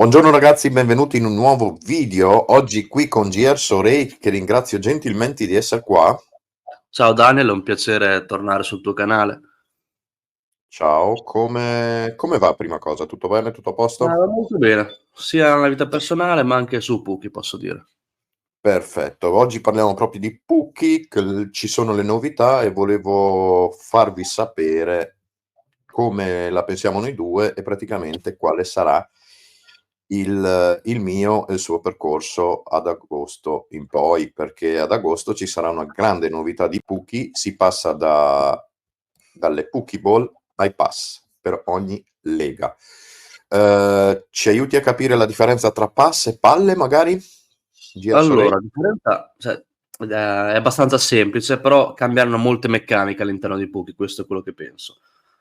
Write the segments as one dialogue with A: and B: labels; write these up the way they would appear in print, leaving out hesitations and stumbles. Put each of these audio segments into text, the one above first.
A: Buongiorno ragazzi, benvenuti in un nuovo video. Oggi qui con Gerso Ray, che ringrazio gentilmente di essere qua.
B: Ciao Daniel, è un piacere tornare sul tuo canale.
A: Ciao, come va prima cosa? Tutto bene? Tutto a posto?
B: Va molto bene, sia nella vita personale ma anche su Pookie, posso dire.
A: Perfetto, oggi parliamo proprio di Pookie, ci sono le novità e volevo farvi sapere come la pensiamo noi due e praticamente quale sarà il mio e il suo percorso ad agosto in poi, perché ad agosto ci sarà una grande novità di Pookie, si passa dalle Pokéball ai pass per ogni lega. Ci aiuti a capire la differenza tra pass e palle magari? Gerso Ray?
B: Allora, la differenza, è abbastanza semplice, però cambieranno molte meccaniche all'interno di Pookie, questo è quello che penso.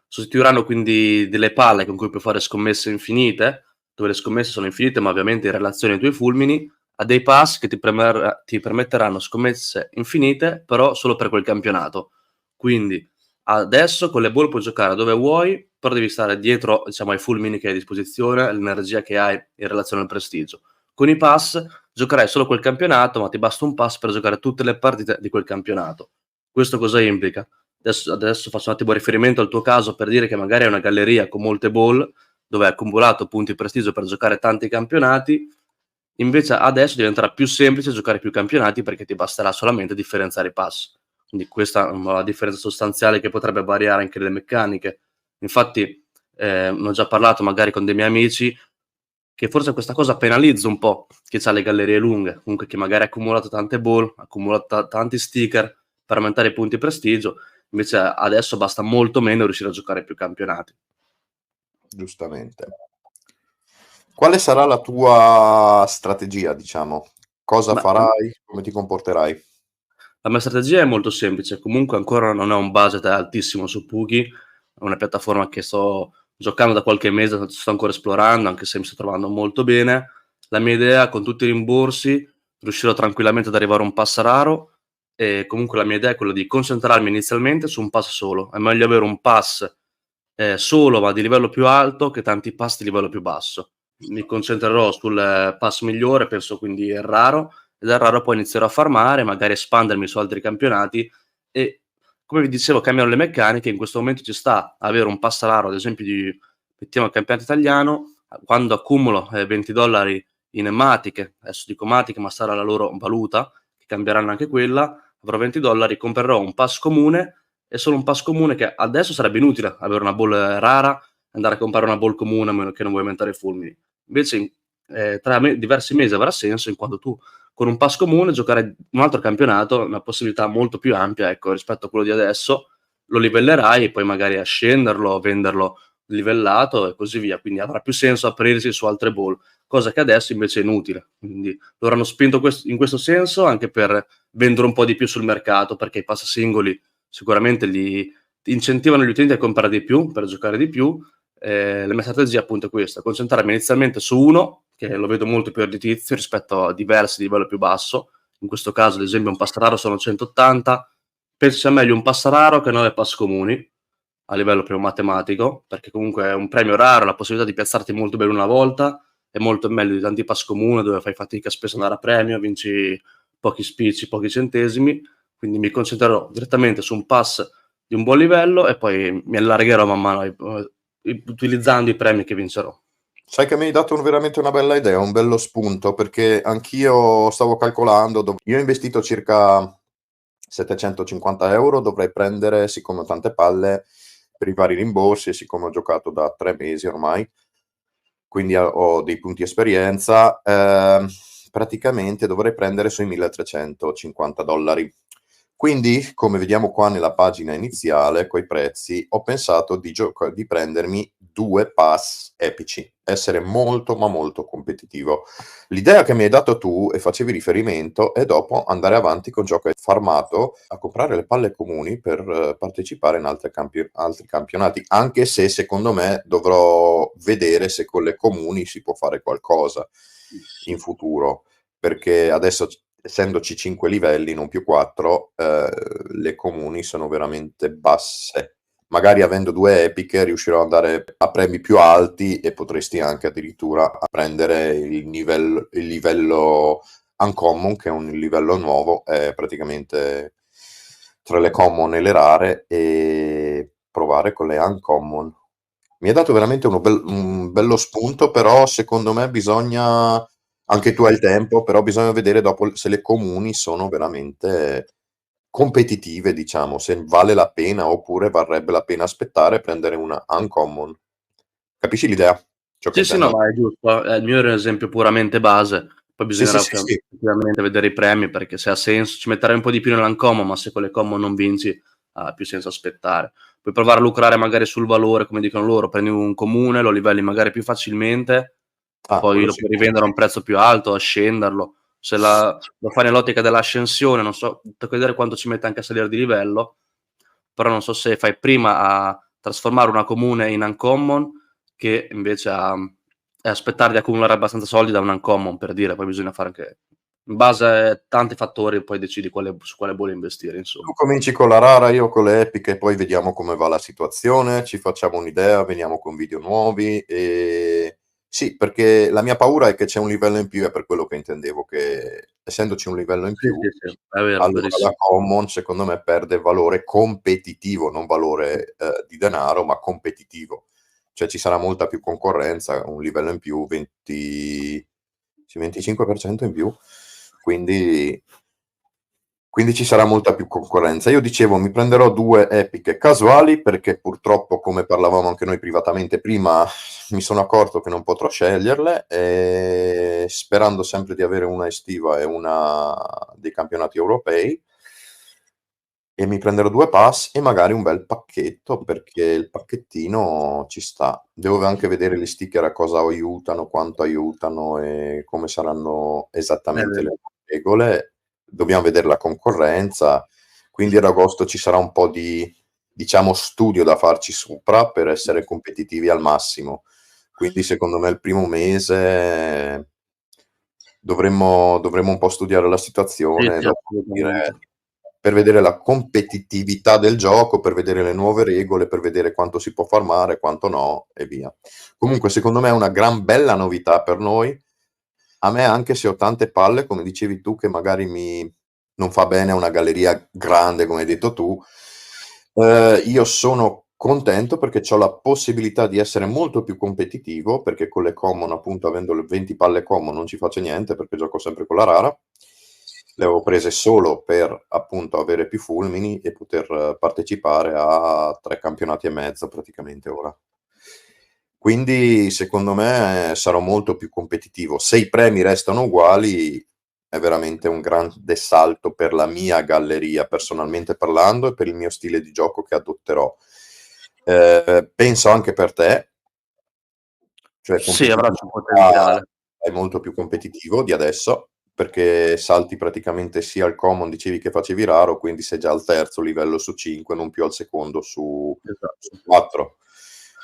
B: Sostituiranno quindi delle palle con cui puoi fare scommesse infinite, dove le scommesse sono infinite, ma ovviamente in relazione ai tuoi fulmini, a dei pass che ti permetteranno scommesse infinite, però solo per quel campionato. Quindi adesso con le ball puoi giocare dove vuoi, però devi stare dietro, diciamo, ai fulmini che hai a disposizione, l'energia che hai in relazione al prestigio. Con i pass giocherai solo quel campionato, ma ti basta un pass per giocare tutte le partite di quel campionato. Questo cosa implica? Adesso faccio un attimo riferimento al tuo caso per dire che magari hai una galleria con molte ball, dove hai accumulato punti prestigio per giocare tanti campionati, invece adesso diventerà più semplice giocare più campionati perché ti basterà solamente differenziare i pass. Quindi questa è una differenza sostanziale che potrebbe variare anche le meccaniche. Infatti, ne ho già parlato magari con dei miei amici, che forse questa cosa penalizza un po' chi c'ha le gallerie lunghe, comunque chi magari ha accumulato tante ball, ha accumulato tanti sticker per aumentare i punti prestigio, invece adesso basta molto meno riuscire a giocare più campionati.
A: Giustamente. Quale sarà la tua strategia, diciamo? Cosa
B: Ma
A: farai? Come ti comporterai?
B: la mia strategia è molto semplice, comunque ancora non ho un budget altissimo su Pughi, è una piattaforma che sto giocando da qualche mese, sto ancora esplorando, anche se mi sto trovando molto bene. La mia idea con tutti i rimborsi, riuscirò tranquillamente ad arrivare a un pass raro e comunque la mia idea è quella di concentrarmi inizialmente su un pass solo. È meglio avere un pass solo ma di livello più alto che tanti pass di livello più basso. Mi concentrerò sul pass migliore, penso quindi il raro, e dal raro poi inizierò a farmare, magari espandermi su altri campionati e, come vi dicevo, cambiano le meccaniche. In questo momento ci sta avere un pass raro, ad esempio di mettiamo il campionato italiano, quando accumulo 20 $ in matiche, adesso dico matiche ma sarà la loro valuta, che cambieranno anche quella, avrò 20 $, comprerò un pass comune, e solo un pass comune che adesso sarebbe inutile avere una ball rara, andare a comprare una ball comune a meno che non vuoi aumentare i fulmini. Invece tra diversi mesi avrà senso in quanto tu con un pass comune giocare un altro campionato, una possibilità molto più ampia, ecco, rispetto a quello di adesso, lo livellerai e poi magari ascenderlo, venderlo livellato e così via. Quindi avrà più senso aprirsi su altre ball, cosa che adesso invece è inutile. Quindi loro hanno spinto in questo senso anche per vendere un po' di più sul mercato, perché i pass singoli sicuramente li incentivano gli utenti a comprare di più, per giocare di più. La mia strategia appunto è questa: concentrarmi inizialmente su uno, che lo vedo molto più redditizio rispetto a diversi di livello più basso. In questo caso, ad esempio, un pass raro sono 180. Penso sia meglio un pass raro che 9 pass comuni, a livello proprio matematico, perché comunque è un premio raro, la possibilità di piazzarti molto bene una volta, è molto meglio di tanti pass comune dove fai fatica spesso ad andare a premio, vinci pochi spicci, pochi centesimi. Quindi mi concentrerò direttamente su un pass di un buon livello e poi mi allargherò man mano utilizzando i premi che vincerò.
A: Sai che mi hai dato veramente una bella idea, un bello spunto, perché anch'io stavo calcolando, io ho investito circa 750 euro, dovrei prendere, siccome ho tante palle, per i vari rimborsi e siccome ho giocato da 3 mesi ormai, quindi ho dei punti esperienza, praticamente dovrei prendere sui 1350 dollari. Quindi, come vediamo qua nella pagina iniziale, coi prezzi, ho pensato di prendermi 2 pass epici, essere molto ma molto competitivo. L'idea che mi hai dato tu e facevi riferimento è dopo andare avanti con ciò che hai farmato a comprare le palle comuni per partecipare in altri campionati, anche se secondo me dovrò vedere se con le comuni si può fare qualcosa in futuro, perché adesso essendoci 5 livelli, non più 4, le comuni sono veramente basse. magari avendo due epiche riuscirò ad andare a premi più alti e potresti anche addirittura prendere il livello uncommon, che è un livello nuovo, è praticamente tra le common e le rare, e provare con le uncommon. Mi hai dato veramente un bello spunto, però secondo me bisogna, anche tu hai il tempo, però bisogna vedere dopo se le comuni sono veramente competitive, diciamo, se vale la pena oppure varrebbe la pena aspettare e prendere una uncommon. Capisci l'idea? Ciò che
B: Sì, sì, no,
A: intendo?
B: ma è giusto. Il mio era un esempio puramente base, poi
A: Sì, sì,
B: bisognerà
A: sì, sì.
B: effettivamente vedere i premi, perché se ha senso ci metterai un po' di più nell'uncommon, ma se con le common non vinci ha più senso aspettare. Puoi provare a lucrare magari sul valore, come dicono loro, prendi un comune, lo livelli magari più facilmente,
A: Ah,
B: poi
A: quello
B: lo
A: sì.
B: puoi rivendere a un prezzo più alto, a scenderlo. Se lo fai nell'ottica dell'ascensione, non so, tocca vedere quanto ci mette anche a salire di livello, però non so se fai prima a trasformare una comune in uncommon che invece aspettare di accumulare abbastanza soldi da un uncommon, per dire, poi bisogna fare anche in base a tanti fattori, poi decidi su quale vuole investire, insomma.
A: Tu cominci con la rara, io con le epiche, poi vediamo come va la situazione, ci facciamo un'idea, veniamo con video nuovi e sì, perché la mia paura è che c'è un livello in più, è per quello che intendevo, che essendoci un livello in
B: Sì,
A: più,
B: sì, sì, è vero,
A: allora la
B: verissimo.
A: common secondo me perde valore competitivo, non valore di denaro, ma competitivo. Cioè ci sarà molta più concorrenza, un livello in più, 20, sì, 25% in più, quindi ci sarà molta più concorrenza. Io dicevo, mi prenderò due epiche casuali perché purtroppo, come parlavamo anche noi privatamente prima, mi sono accorto che non potrò sceglierle, e sperando sempre di avere una estiva e una dei campionati europei. E mi prenderò due pass e magari un bel pacchetto perché il pacchettino ci sta. Devo anche vedere gli sticker a cosa aiutano, quanto aiutano e come saranno
B: È
A: esattamente
B: vero.
A: le regole. Dobbiamo vedere la concorrenza. Quindi ad agosto ci sarà un po' di, diciamo, studio da farci sopra per essere competitivi al massimo. Quindi secondo me il primo mese dovremmo un po' studiare la
B: Sì,
A: situazione e
B: sì,
A: dopo dire,
B: assolutamente.
A: per vedere la competitività del gioco, per vedere le nuove regole, per vedere quanto si può farmare, quanto no, e via. Comunque, secondo me è una gran bella novità per noi. A me, anche se ho tante palle, come dicevi tu, che magari non fa bene a una galleria grande, come hai detto tu, io sono contento perché ho la possibilità di essere molto più competitivo, perché con le common, appunto, avendo le 20 palle common non ci faccio niente perché gioco sempre con la rara. Le avevo prese solo per appunto avere più fulmini e poter partecipare a 3 campionati e mezzo praticamente ora. Quindi secondo me sarò molto più competitivo. Se i premi restano uguali, è veramente un grande salto per la mia galleria, personalmente parlando, e per il mio stile di gioco che adotterò. Penso anche per te, cioè
B: Sì, avrà il
A: competitività
B: suo potenziale.
A: è molto più competitivo di adesso, perché salti praticamente sia al common, dicevi che facevi raro, quindi sei già al terzo livello su 5, non più al secondo su
B: Esatto.
A: 4.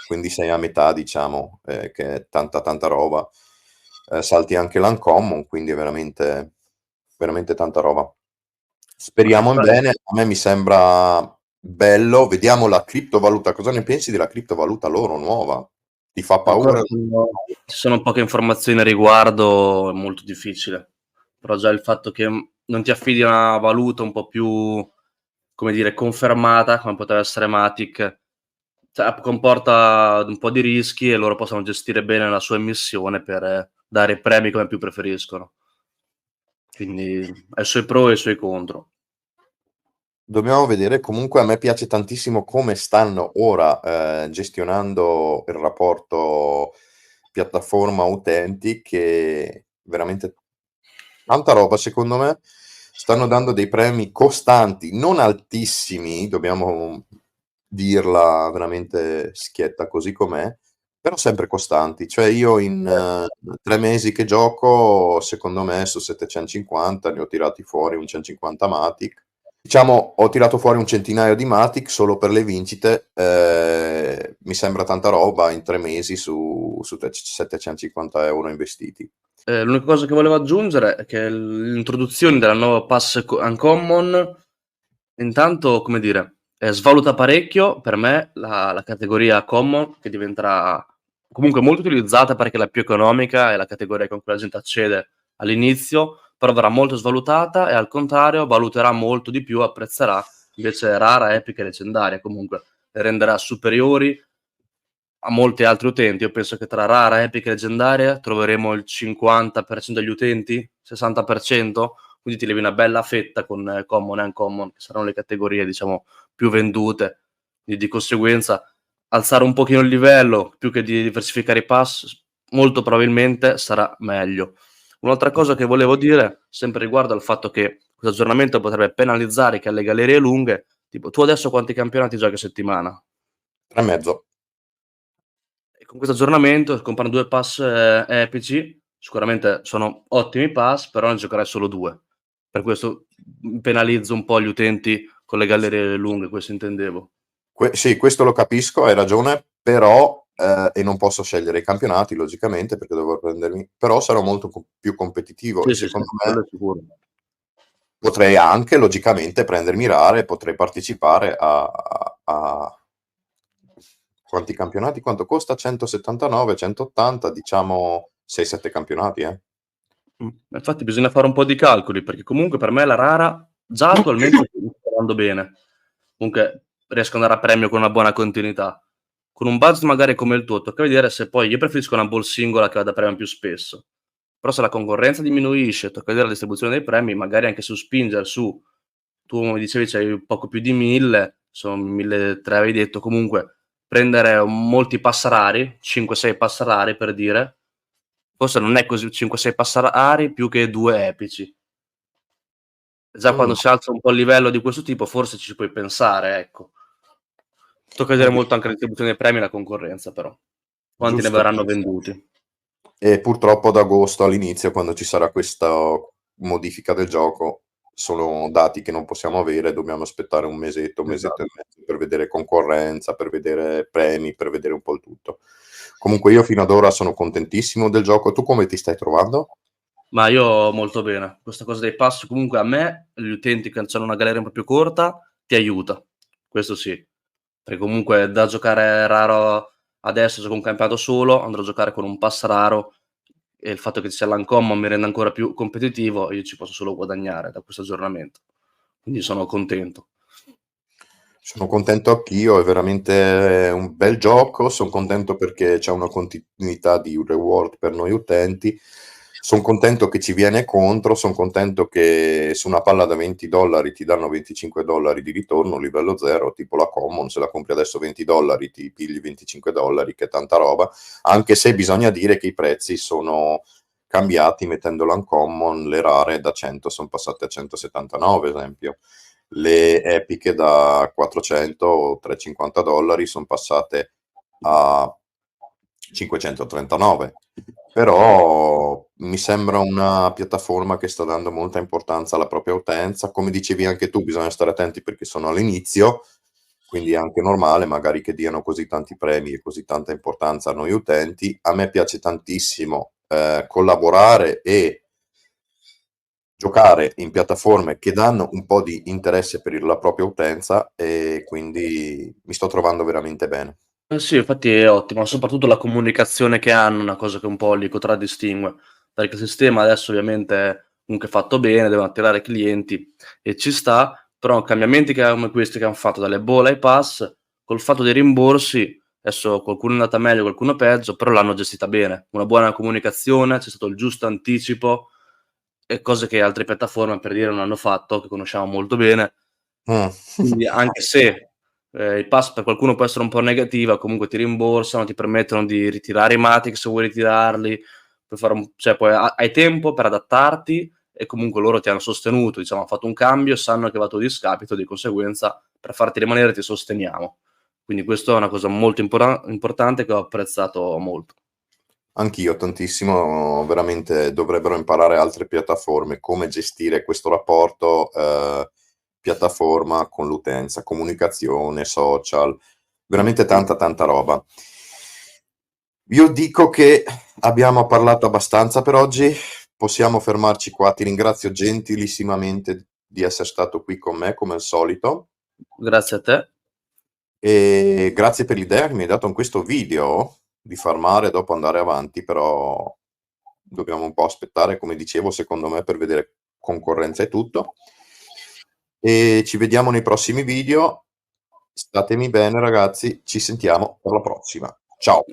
A: Quindi sei a metà, diciamo, che è tanta tanta roba. Salti anche l'uncommon, quindi è veramente, veramente tanta roba.
B: Ma
A: Speriamo in
B: infa
A: bene, a me mi sembra bello. Vediamo la criptovaluta, cosa ne pensi della criptovaluta loro nuova? Ti fa
B: Ancora
A: paura?
B: ci sono poche informazioni a riguardo, è molto difficile. Però già il fatto che, non ti affidi a una valuta un po' più, come dire, confermata, come poteva essere Matic, cioè comporta un po' di rischi e loro possono gestire bene la sua emissione per dare i premi come più preferiscono. Quindi ha i suoi pro e i suoi contro.
A: Dobbiamo vedere, comunque a me piace tantissimo come stanno ora gestionando il rapporto piattaforma utenti, che veramente tanta roba secondo me. Stanno dando dei premi costanti, non altissimi, dobbiamo dirla veramente schietta così com'è, però sempre costanti. Cioè io in 3 mesi che gioco, secondo me su 750 ne ho tirati fuori un 150 Matic. Diciamo, ho tirato fuori un centinaio di Matic solo per le vincite, mi sembra tanta roba in 3 mesi su 750 euro investiti.
B: L'unica cosa che volevo aggiungere è che l'introduzione della nuova pass uncommon, intanto, come dire, Svaluta parecchio per me la categoria common, che diventerà comunque molto utilizzata perché è la più economica, è la categoria con cui la gente accede all'inizio, però verrà molto svalutata e al contrario valuterà molto di più, apprezzerà invece rara, epica e leggendaria, comunque le renderà superiori a molti altri utenti. Io penso che tra rara, epica e leggendaria troveremo il 50% degli utenti, 60%, quindi ti levi una bella fetta con common e uncommon, che saranno le categorie, diciamo, più vendute. Di conseguenza, alzare un pochino il livello, più che di diversificare i pass, molto probabilmente sarà meglio. Un'altra cosa che volevo dire, sempre riguardo al fatto che questo aggiornamento potrebbe penalizzare chi ha le gallerie lunghe, tipo, tu adesso quanti campionati giochi a settimana?
A: 3,5.
B: E con questo aggiornamento comprano 2 pass epici, sicuramente sono ottimi pass, però ne giocherai solo 2. Per questo penalizzo un po' gli utenti con le gallerie lunghe, questo intendevo.
A: Sì, questo lo capisco, hai ragione, però, e non posso scegliere i campionati, logicamente, perché devo prendermi, però sarò molto più competitivo
B: Sì,
A: e
B: sì, sì,
A: secondo
B: quello
A: me
B: è sicuro.
A: potrei anche, logicamente, prendermi rare, potrei partecipare a quanti campionati? Quanto costa? 179, 180, diciamo 6-7 campionati, eh?
B: Infatti bisogna fare un po' di calcoli, perché comunque per me la rara già attualmente sta andando bene. Comunque riesco ad andare a premio con una buona continuità. Con un budget magari come il tuo, tocca vedere se poi io preferisco una ball singola che vada a premio più spesso. Però se la concorrenza diminuisce, tocca vedere la distribuzione dei premi, magari anche su spingere su, tu mi dicevi c'hai un poco più di 1000, sono 1300 avevi detto, comunque prendere molti pass rari, 5-6 pass rari per dire, forse non è così 5-6 pass rari più che 2 epici. Già quando
A: Mm,
B: si alza un po' il livello di questo tipo forse ci puoi pensare, ecco. Tocca vedere molto anche la distribuzione dei premi e la concorrenza però. Quanti ne
A: giusto,
B: verranno
A: giusto.
B: venduti.
A: E purtroppo ad agosto all'inizio, quando ci sarà questa modifica del gioco, sono dati che non possiamo avere, dobbiamo aspettare un mesetto e
B: Esatto.
A: mezzo per vedere concorrenza, per vedere premi, per vedere un po' il tutto. Comunque io fino ad ora sono contentissimo del gioco. Tu come ti stai trovando?
B: Ma io molto bene. Questa cosa dei pass comunque a me, gli utenti che hanno una galleria un po' più corta, ti aiuta. Questo sì. Perché comunque da giocare raro adesso, gioco un campionato solo, andrò a giocare con un pass raro e il fatto che ci sia l'uncommon mi rende ancora più competitivo, io ci posso solo guadagnare da questo aggiornamento. Quindi sono contento.
A: Sono contento anch'io, è veramente un bel gioco, sono contento perché c'è una continuità di reward per noi utenti, sono contento che ci viene contro, sono contento che su una palla da $20 ti danno $25 di ritorno, livello 0, tipo la Common, se la compri adesso $20 ti pigli $25, che è tanta roba, anche se bisogna dire che i prezzi sono cambiati mettendo l'uncommon, le rare da 100 sono passate a 179, esempio. Le epiche da 400 o $350 sono passate a 539. Però mi sembra una piattaforma che sta dando molta importanza alla propria utenza. Come dicevi anche tu, bisogna stare attenti perché sono all'inizio, quindi è anche normale magari che diano così tanti premi e così tanta importanza a noi utenti. A me piace tantissimo collaborare e giocare in piattaforme che danno un po' di interesse per la propria utenza e quindi mi sto trovando veramente bene.
B: Sì, infatti è ottimo, soprattutto la comunicazione che hanno, una cosa che un po' li contraddistingue, perché il sistema adesso ovviamente è comunque fatto bene, devono attirare clienti e ci sta, però cambiamenti come questi che han fatto dalle bolle ai pass, col fatto dei rimborsi, adesso qualcuno è andata meglio, qualcuno peggio, però l'hanno gestita bene. Una buona comunicazione, c'è stato il giusto anticipo e cose che altre piattaforme, per dire, non hanno fatto, che conosciamo molto bene.
A: Mm.
B: Quindi anche se, il pass per qualcuno può essere un po' negativa, comunque ti rimborsano, ti permettono di ritirare i Matic se vuoi ritirarli, puoi fare cioè poi hai tempo per adattarti e comunque loro ti hanno sostenuto, diciamo, han fatto un cambio, sanno che va a tuo discapito, di conseguenza per farti rimanere ti sosteniamo. Quindi questo è una cosa molto importante che ho apprezzato molto.
A: Anch'io tantissimo, veramente dovrebbero imparare altre piattaforme come gestire questo rapporto piattaforma con l'utenza, comunicazione, social, veramente tanta tanta roba. Io dico che abbiamo parlato abbastanza per oggi, possiamo fermarci qua. Ti ringrazio gentilissimamente di essere stato qui con me come al solito.
B: Grazie a te.
A: E grazie per l'idea che mi hai dato in questo video di farmare e dopo andare avanti, però dobbiamo un po' aspettare, come dicevo, secondo me, per vedere concorrenza e tutto. E ci vediamo nei prossimi video. Statemi bene, ragazzi. Ci sentiamo per la prossima. Ciao.